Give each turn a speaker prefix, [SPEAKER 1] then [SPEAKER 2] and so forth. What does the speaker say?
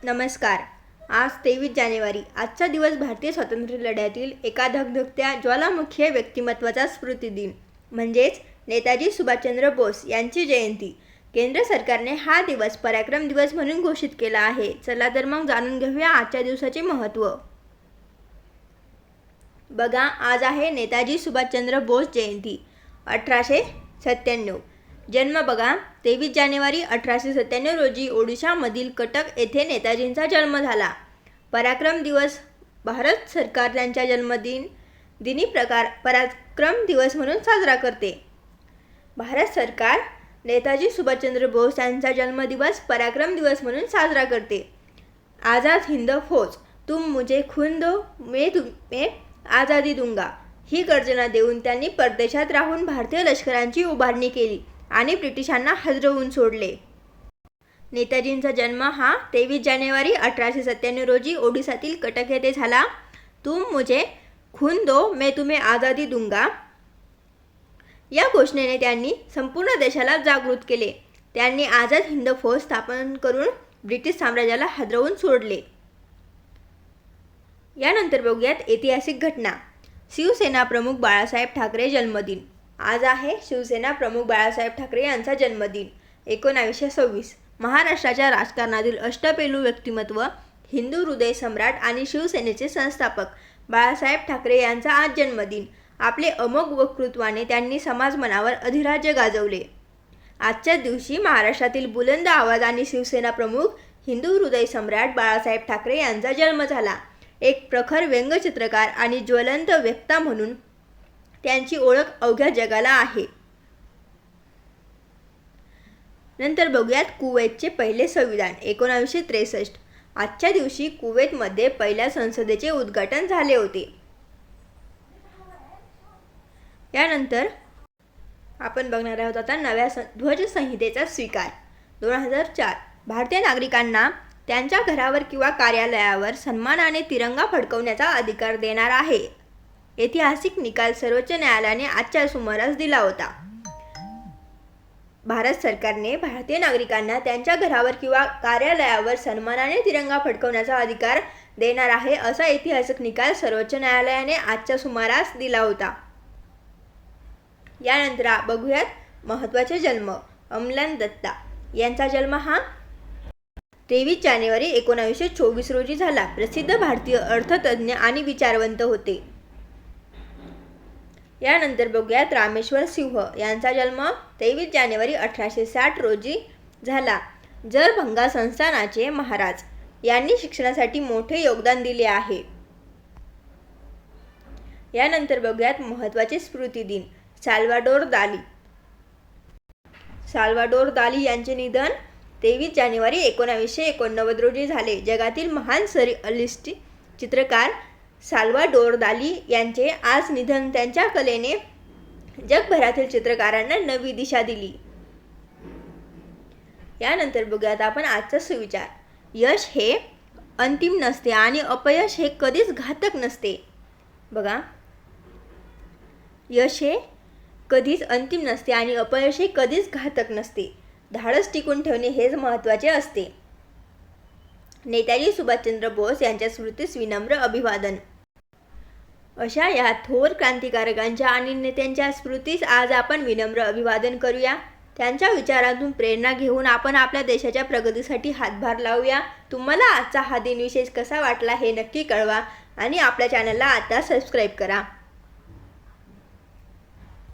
[SPEAKER 1] नमस्कार. आज 23 जानेवारी. आजचा दिवस भारतीय स्वातंत्र्य लढ्यातील एका धगधगत्या ज्वालामुखी व्यक्तिमत्वाचा स्मृतिदिन म्हणजेच नेताजी सुभाषचंद्र बोस यांची जयंती. केंद्र सरकारने हा दिवस पराक्रम दिवस म्हणून घोषित केला आहे. चला तर मग जाणून घेऊया आजच्या दिवसाचे महत्त्व. बघा, आज आहे नेताजी सुभाषचंद्र बोस जयंती. 1897. जन्म बघा, 23 जानेवारी 1897 रोजी ओडिशामधील कटक येथे नेताजींचा जन्म झाला. पराक्रम दिवस भारत सरकार त्यांच्या जन्मदिनी पराक्रम दिवस म्हणून साजरा करते. भारत सरकार नेताजी सुभाषचंद्र बोस यांचा जन्मदिवस पराक्रम दिवस म्हणून साजरा करते. आझाद हिंद फौज, तुम मुझे खून दो मैं तुम्हें आझादी दूंगा ही गर्जना देऊन त्यांनी परदेशात राहून भारतीय लष्करांची उभारणी केली आणि ब्रिटिशांना हलवून सोडले. नेताजींचा जन्म हा 23 जानेवारी 1897 रोजी ओडिशातील कटक येथे झाला. तुम मुझे खून दो मैं तुम्हें आझादी दूंगा या घोषणेने त्यांनी संपूर्ण देशाला जागृत केले. त्यांनी आझाद हिंद फौज स्थापन करून ब्रिटिश साम्राज्याला हलवून सोडले. यानंतर बघूयात ऐतिहासिक घटना. शिवसेना प्रमुख बाळासाहेब ठाकरे जन्मदिन. आज आहे शिवसेना प्रमुख बाळासाहेब ठाकरे यांचा जन्मदिन. 1926. महाराष्ट्राच्या राजकारणातील अष्टपैलू व्यक्तिमत्व, हिंदू हृदय सम्राट आणि शिवसेनेचे संस्थापक बाळासाहेब ठाकरे यांचा आज जन्मदिन. आपले अमोघ वक्तृत्वाने त्यांनी समाज मनावर अधिराज्य गाजवले. आजच्या दिवशी महाराष्ट्रातील बुलंद आवाज आणि शिवसेना प्रमुख, हिंदू हृदय सम्राट बाळासाहेब ठाकरे यांचा जन्म झाला. एक प्रखर व्यंगचित्रकार आणि ज्वलंत वक्ता म्हणून त्यांची ओळख अवघ्या जगाला आहे. नंतर बघूयात कुवेतचे पहिले संविधान. 1963. आजच्या दिवशी कुवेतमध्ये पहिल्या संसदेचे उद्घाटन झाले होते. यानंतर आपण बघणार आहोत आता नव्या ध्वज संहितेचा स्वीकार. 2004. भारतीय नागरिकांना त्यांच्या घरावर किंवा कार्यालयावर सन्मानाने तिरंगा फडकवण्याचा अधिकार देणार आहे. ऐतिहासिक निकाल सर्वोच्च न्यायालयाने आजच्या सुमारास दिला होता. भारत सरकारने भारतीय नागरिकांना त्यांच्या घरावर किंवा कार्यालयावर सन्मानाने तिरंगा फडकवण्याचा अधिकार देणार आहे असा ऐतिहासिक निकाल सर्वोच्च न्यायालयाने आजच्या सुमारास दिला होता. यानंतर बघूयात महत्त्वाचे जन्म. अमलन दत्ता यांचा जन्म हा 23 जानेवारी 1924 रोजी झाला. प्रसिद्ध भारतीय अर्थतज्ञ आणि विचारवंत होते. यानंतर बघूयात रामेश्वर सिंह यांचा जन्म 23 जानेवारी 1860 रोजी झाला. जरभंगा संस्थानाचे महाराज यांनी शिक्षणासाठी मोठे योगदान दिले आहे. यानंतर बघूयात महत्त्वाचे स्मृतिदिन. साल्वाडोर दाली यांचे निधन 23 जानेवारी 1989 रोजी झाले. जगातील महान सरिअलिस्ट चित्रकार साल्वाडोर दाली यांचे आज निधन. त्यांच्या कलेने जगभरातील चित्रकारांना नवी दिशा दिली. यानंतर बघूयात आपण आजचा सुविचार. यश हे अंतिम नसते आणि अपयश हे कधीच घातक नसते. बघा, यश हे कधीच अंतिम नसते आणि अपयश हे कधीच घातक नसते. धाडस टिकून ठेवणे हेच महत्त्वाचे असते. नेताजी सुभाषचंद्र बोस यांच्या स्मृतीस विनम्र अभिवादन. अशा या थोर क्रांतिकारकांच्या आणि नेत्यांच्या स्मृतीस आज आपण विनम्र अभिवादन करूया. त्यांच्या विचारातून प्रेरणा घेऊन आपण आपल्या देशाच्या प्रगतीसाठी हातभार लावूया. तुम्हाला आजचा हा दिन विशेष कसा वाटला हे नक्की कळवा आणि आपल्या चॅनलला आता सबस्क्राईब करा.